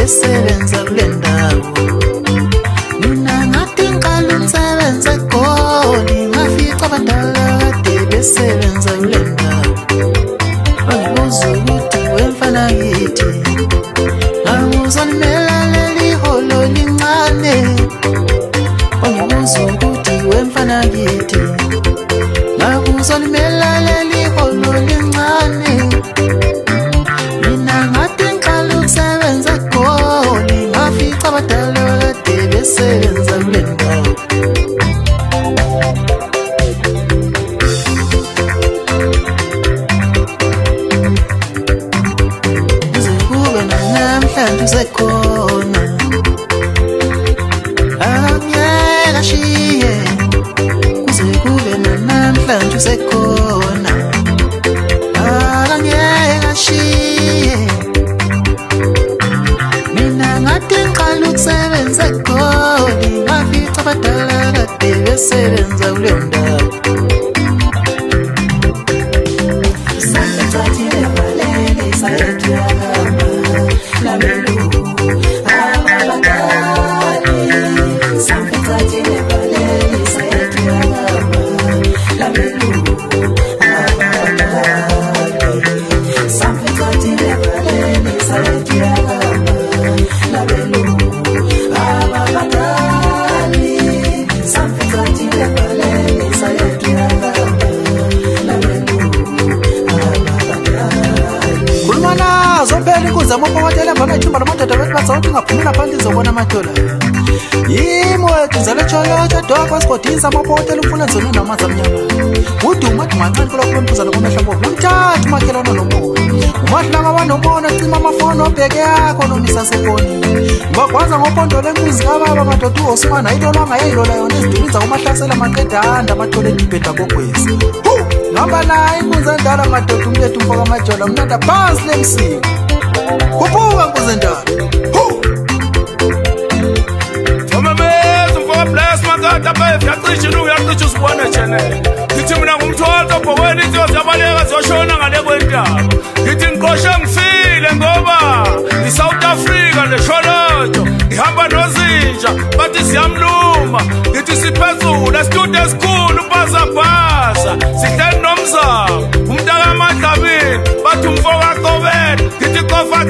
besebenza kule ndawo. Mina ngathi ngiqala umsebenzi eGoli, ngafica abadala kade besebenza kule ndawo. Bangibuza ukuthi wemfana yithi, ngabuza limela leli holo lincane. Bangibuza ukuthi wemfana yithi, ngabuza limela leli holo lincane. Mina ngathi ngiqala ukusebenza eGoli, ngafica abadala kade besebenza kule ndawo. Kuze kube namhlanje usekhona, angiyeke ashiye. Kuze kube namhlanje usekhona, angiyeke ashiye. Mina ngathi ngiqala ukusebenza eGoli, ngafica abadala kade besebenza kuleyo ndawo. Amapotela bangayithumba lamadoda bethi bazawuthi ngaphumela phansi izobona amadola. Yimo wethu zale cholotsha dog wasigodisa amapotela ufuna zona namanzi amnyama. Uduma athi mancane kulo mphuzana komehla mbovu. Namthatha umakhelwane nomoya. Umahlanga abanomona cima amafoni obheke yakho nomisa sefoni. Ngokwaza ngopondo lenkuzi kababa madoda uHosman ayilolanga yayilola yona ezidumiza kumahlasela amaqedanda amathole edibheda kogwezi. Ngamba naye inkunzi endala madoda umlethu mfoka amajola mnanda phansi lemsiko. Kubuka nkuzendala. Mamameza mfoka bless makata babe yacishe uyacishe usibona channel. Ngithi mina ngumthwalo obhokweni izinto zabaleka zoshona ngale kwentaba. Ngithi ngiqoshe ngifile ngoba iSouth Africa lesholotsho ihamba nozinja bathi siyamluma. Ngithi siphezulu student school ubazabhaza sihleli nomzamo umntaka amadlabini bathi umfoka qobela ngithi kofa